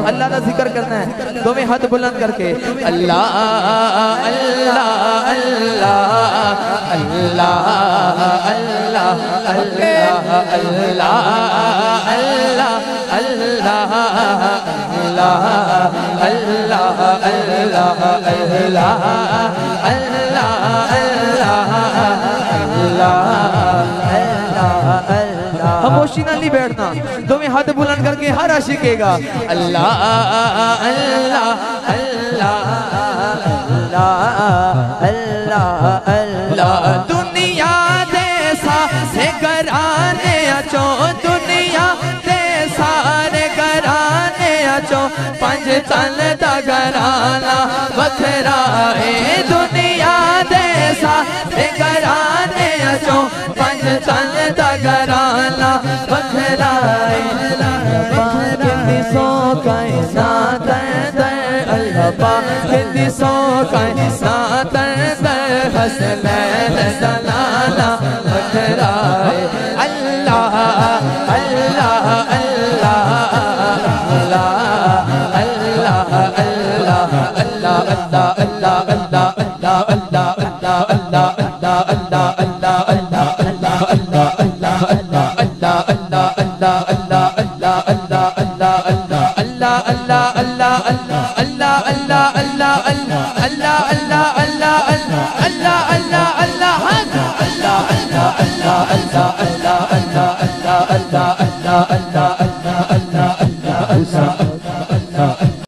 اللہ کا ذکر کرنا ہے دو میں ہاتھ بلند کر کے اللہ اللہ اللہ اللہ اللہ اللہ اللہ اللہ اللہ اللہ اللہ اللہ خاموشی نہ لی بیٹھنا دو میں ہاتھ بلند کر کے ہر عاشق کہے گا اللہ اللہ اللہ اللہ اللہ دنیا دے سارے گھرانے اچو دنیا دے سارے گھرانے اچو پنج تن دا گھرانا وکھرا ہے دنیا دے سارے گھرانے اچو پنج تن دا گھرانا وکھرا ہے کندی سو کائنات در اللہ پاک کندی سو کائنات در حسنین دلالا وکھرا ہے اللہ اللہ اللہ اللہ اللہ اللہ اللہ اللہ اللہ اللہ اللہ اللہ اللہ